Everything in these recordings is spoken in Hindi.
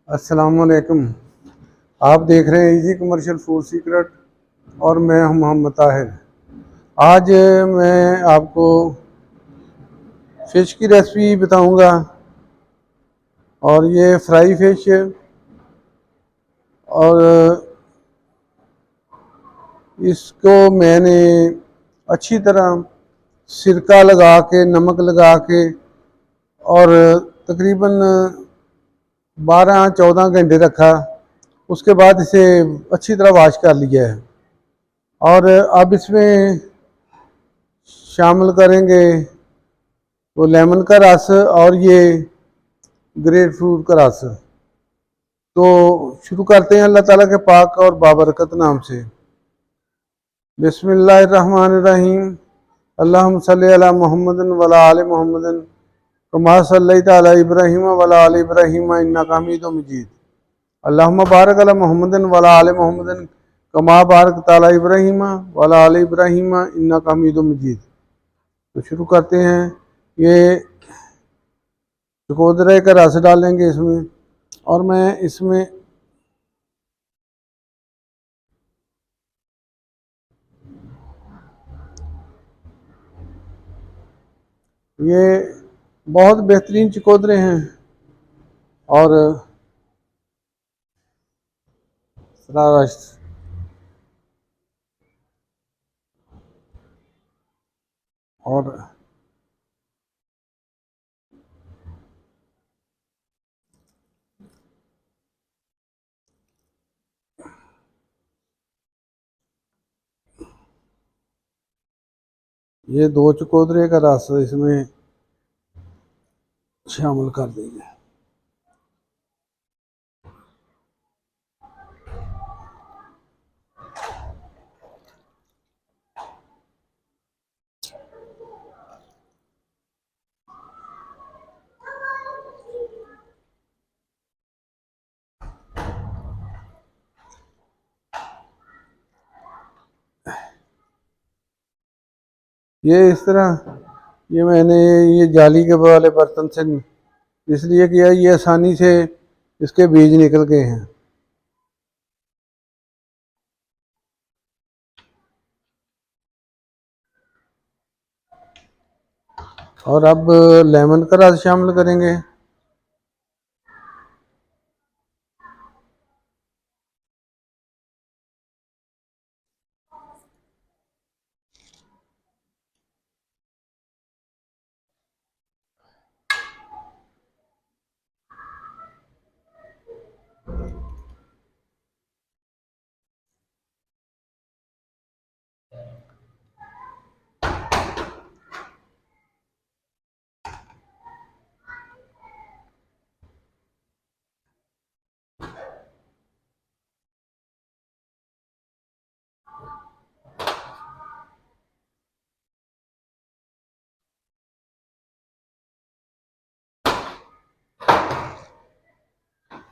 अस्सलामुअलैकुम। आप देख रहे हैं इजी कमर्शियल फूड सीक्रेट और मैं हूं मोहम्मद ताहिर। आज मैं आपको फ़िश की रेसिपी बताऊंगा और ये फ्राई फ़िश और इसको मैंने अच्छी तरह सिरका लगा के, नमक लगा के और तकरीबन 12-14 घंटे रखा। उसके बाद इसे अच्छी तरह वॉश कर लिया है और अब इसमें शामिल करेंगे वो लेमन का रस और ये ग्रेप फ्रूट का रस। तो शुरू करते हैं अल्लाह ताला के पाक और बाबरकत नाम से। बिस्मिल्लाहिर्रहमानिर्रहीम। अल्लाहुम्मा सल्ली अला मुहम्मदिन व अला आलि मुहम्मदिन कमा सल्लैता अला इब्राहीम व अला आलि इब्राहीम इन्नका हमीदुम मजीद। अल्लाहुम्मा बारिक अला मुहम्मदिन व अला आलि मुहम्मदिन कमा बारकता अला इब्राहीम व अला आलि इब्राहीम इन्नका हमीदुम मजीद। तो शुरू करते हैं। ये चकोदरे का रस डालेंगे इसमें और मैं इसमें ये बहुत बेहतरीन चकोदरे हैं और रस और ये 2 चकोदरे का रस इसमें शामिल कर देंगे। ये इस तरह ये मैंने ये जाली के वाले बर्तन से इसलिए किया, ये आसानी से इसके बीज निकल गए हैं। और अब लेमन का रस शामिल करेंगे।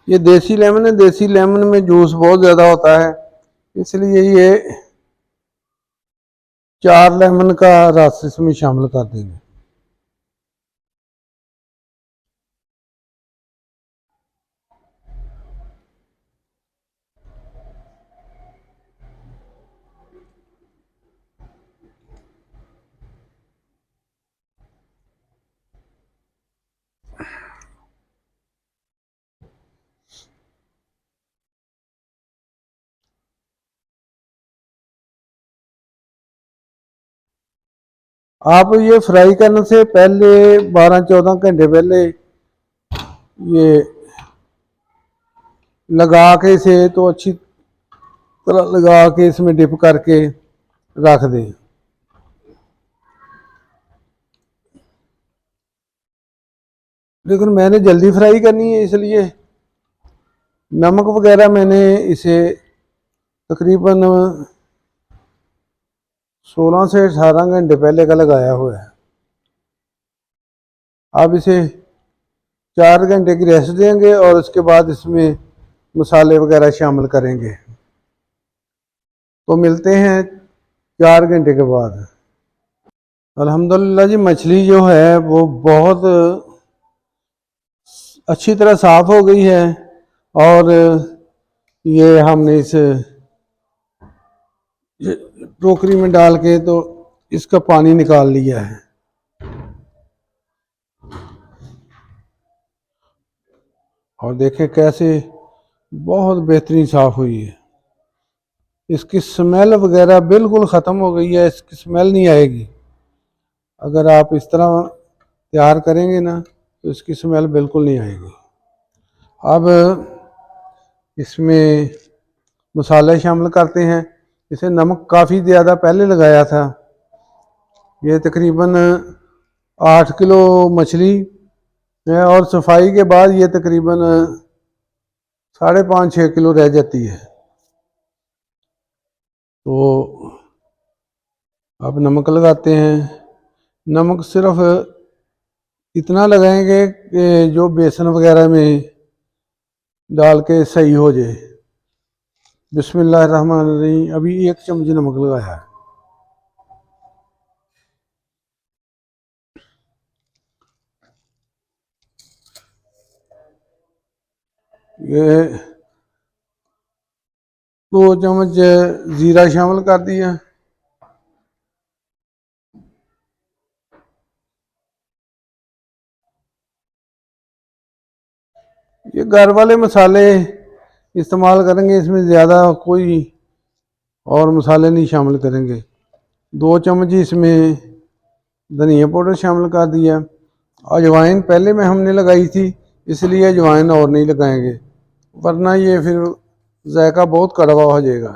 ये देसी लेमन है, देसी लेमन में जूस बहुत ज़्यादा होता है, इसलिए ये 4 लेमन का रस इसमें शामिल कर देंगे। आप ये फ्राई करने से पहले 12-14 घंटे पहले ये लगा के इसे तो अच्छी तरह लगा के इसमें डिप करके रख दें। लेकिन मैंने जल्दी फ्राई करनी है, इसलिए नमक वगैरह मैंने इसे तकरीबन 16 से 18 घंटे पहले का लगाया हुआ है। अब इसे 4 घंटे की रेस्ट देंगे और उसके बाद इसमें मसाले वगैरह शामिल करेंगे। तो मिलते हैं 4 घंटे के बाद। अल्हम्दुलिल्लाह जी, मछली जो है वो बहुत अच्छी तरह साफ़ हो गई है और ये हमने इस टोकरी में डाल के तो इसका पानी निकाल लिया है। और देखें कैसे बहुत बेहतरीन साफ हुई है। इसकी स्मेल वगैरह बिल्कुल ख़त्म हो गई है, इसकी स्मेल नहीं आएगी। अगर आप इस तरह तैयार करेंगे ना तो इसकी स्मेल बिल्कुल नहीं आएगी। अब इसमें मसाले शामिल करते हैं। इसे नमक काफ़ी ज़्यादा पहले लगाया था। ये तकरीबन 8 किलो मछली है और सफाई के बाद ये तकरीबन 5.5-6 किलो रह जाती है। तो अब नमक लगाते हैं। नमक सिर्फ इतना लगाएंगे कि जो बेसन वगैरह में डाल के सही हो जाए। बिस्मिल्लाहिर्रहमानिर्रहीम। अभी 1 चम्मच नमक लगाया है। ये 2 चम्मच ज़ीरा शामिल कर दिया। ये घर वाले मसाले इस्तेमाल करेंगे, इसमें ज़्यादा कोई और मसाले नहीं शामिल करेंगे। 2 चम्मच इसमें धनिया पाउडर शामिल कर दिया। अजवाइन पहले में हमने लगाई थी, इसलिए अजवाइन और नहीं लगाएंगे, वरना ये फिर जायका बहुत कड़वा हो जाएगा।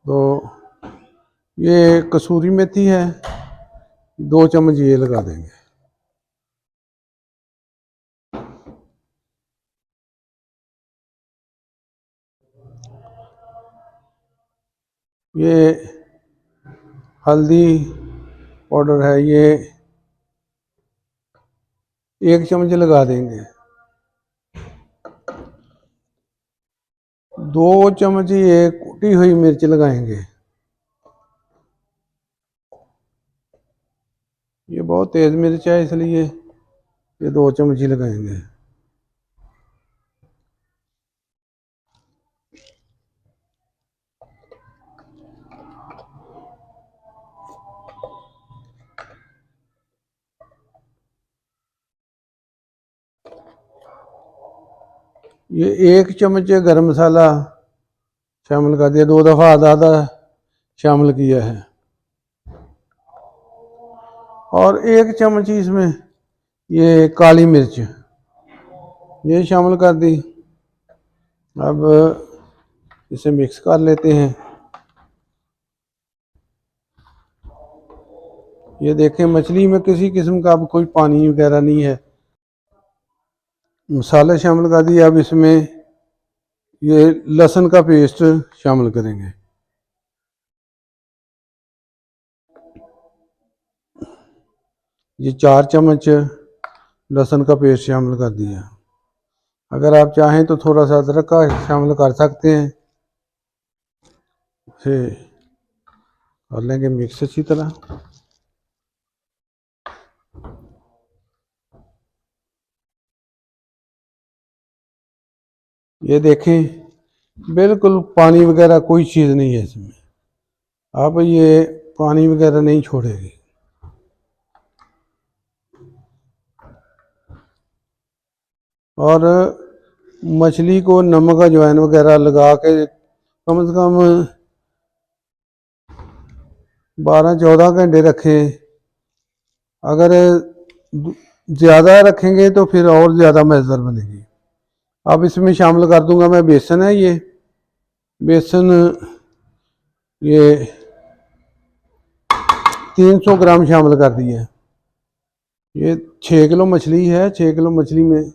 तो ये कसूरी मेथी है, 2 चम्मच ये लगा देंगे। ये हल्दी पाउडर है, ये 1 चम्मच लगा देंगे। 2 चम्मच ये कुटी हुई मिर्च लगाएंगे। ये बहुत तेज़ मिर्च है, इसलिए ये 2 चम्मच ही लगाएंगे। ये 1 चम्मच गरम मसाला शामिल कर दिया, 2 दफ़ा आधा आधा शामिल किया है। और 1 चम्मच इसमें ये काली मिर्च ये शामिल कर दी। अब इसे मिक्स कर लेते हैं। ये देखें मछली में किसी किस्म का अब कोई पानी वगैरह नहीं है। मसाले शामिल कर दिए। अब इसमें ये लहसुन का पेस्ट शामिल करेंगे। ये 4 चम्मच लहसुन का पेस्ट शामिल कर दिया। अगर आप चाहें तो थोड़ा सा अदरक का शामिल कर सकते हैं। इसे कर लेंगे मिक्स अच्छी तरह। ये देखें बिल्कुल पानी वगैरह कोई चीज़ नहीं है इसमें। अब ये पानी वगैरह नहीं छोड़ेगी। और मछली को नमक अजवाइन वगैरह लगा के कम से कम 12-14 घंटे रखें। अगर ज़्यादा रखेंगे तो फिर और ज़्यादा मज़ेदार बनेगी। अब इसमें शामिल कर दूंगा मैं बेसन है, ये बेसन ये 300 ग्राम शामिल कर दिया। ये 6 किलो मछली है, 6 किलो मछली में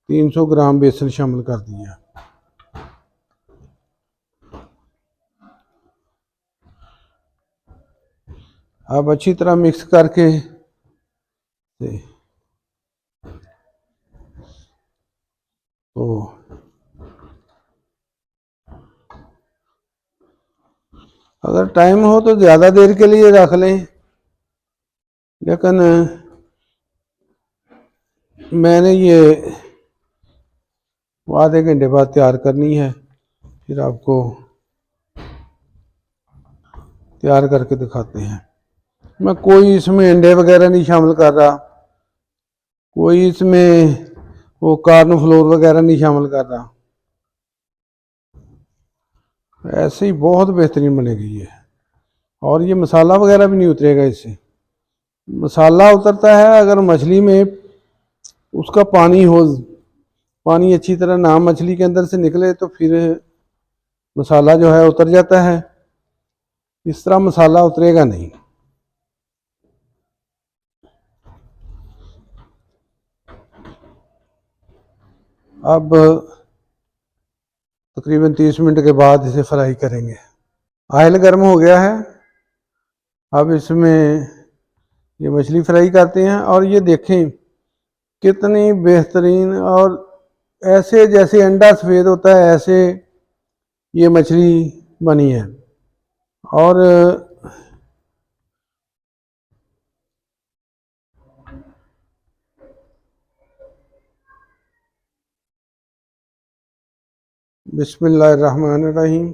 300 ग्राम बेसन शामिल कर दिया। अब अच्छी तरह मिक्स करके तो अगर टाइम हो तो ज़्यादा देर के लिए रख लें, लेकिन मैंने ये वो आधे घंटे बाद तैयार करनी है, फिर आपको तैयार करके दिखाते हैं। मैं कोई इसमें अंडे वगैरह नहीं शामिल कर रहा, कोई इसमें वो कॉर्न फ्लोर वगैरह नहीं शामिल कर रहा, ऐसे ही बहुत बेहतरीन बनेगी ये। और ये मसाला वगैरह भी नहीं उतरेगा इससे। मसाला उतरता है अगर मछली में उसका पानी हो, पानी अच्छी तरह ना मछली के अंदर से निकले तो फिर मसाला जो है उतर जाता है, इस तरह मसाला उतरेगा नहीं। अब तकरीबन 30 मिनट के बाद इसे फ्राई करेंगे। ऑयल गर्म हो गया है, अब इसमें ये मछली फ्राई करते हैं। और ये देखें कितनी बेहतरीन, और ऐसे जैसे अंडा सफ़ेद होता है ऐसे ये मछली बनी है। और बिस्मिल्लाहिर्रहमानिर्रहीम।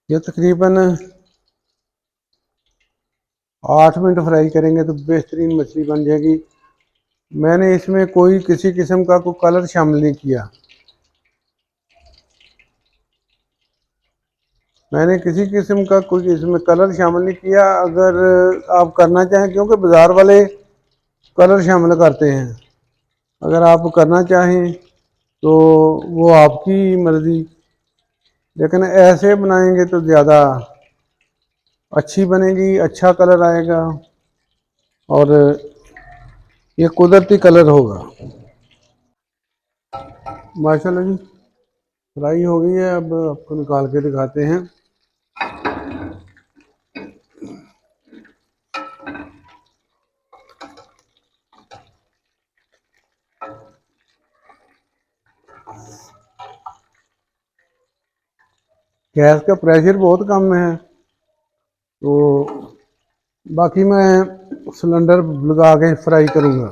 ये तकरीबन 8 मिनट फ्राई करेंगे तो बेहतरीन मछली बन जाएगी। मैंने इसमें कोई किसी किस्म का कोई कलर शामिल नहीं किया, मैंने किसी किस्म का कोई इसमें कलर शामिल नहीं किया। अगर आप करना चाहें, क्योंकि बाज़ार वाले कलर शामिल करते हैं, अगर आप करना चाहें तो वो आपकी मर्ज़ी, लेकिन ऐसे बनाएंगे तो ज़्यादा अच्छी बनेगी, अच्छा कलर आएगा और ये कुदरती कलर होगा। माशाल्लाह जी फ्राई हो गई है, अब आपको निकाल के दिखाते हैं। गैस का प्रेशर बहुत कम है, तो बाकी मैं सिलेंडर लगा के फ्राई करूँगा,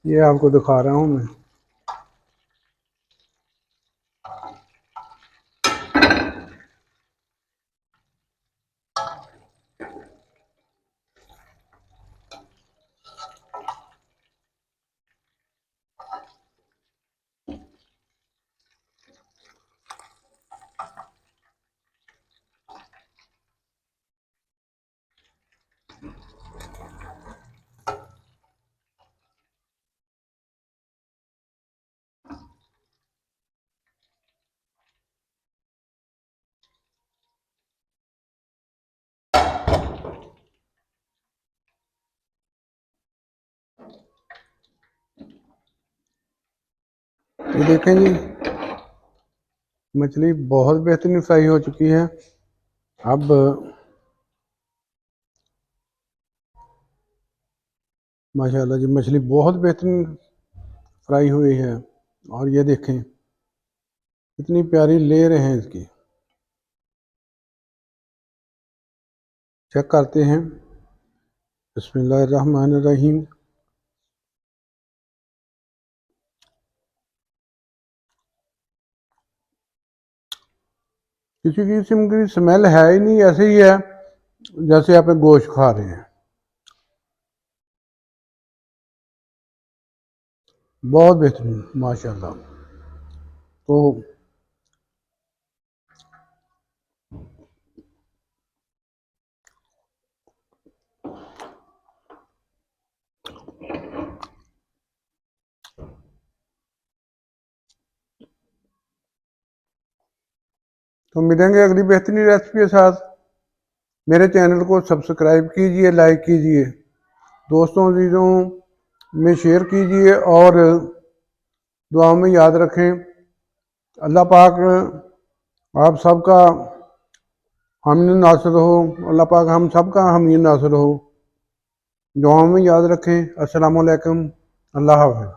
ये आपको दिखा रहा हूँ मैं। ये देखें जी मछली बहुत बेहतरीन फ्राई हो चुकी है। अब माशाल्लाह जी मछली बहुत बेहतरीन फ्राई हुई है। और ये देखें कितनी प्यारी लेयर हैं इसकी। चेक करते हैं। बिस्मिल्लाहिर्रहमानिर्रहीम। किसी किस्म की स्मेल है ही नहीं, ऐसे ही है जैसे आप गोश्त खा रहे हैं। बहुत बेहतरीन माशाल्लाह। तो मिलेंगे अगली बेहतरीन रेसिपी के साथ। मेरे चैनल को सब्सक्राइब कीजिए, लाइक कीजिए। दोस्तों अजीजों में शेयर कीजिए और दुआ में याद रखें। अल्लाह पाक आप सबका हामी नासिर हो, अल्लाह पाक हम सबका हामी नासिर हो। दुआ में याद रखें। अस्सलामु अलैकुम, अल्लाह हाफ़िज़।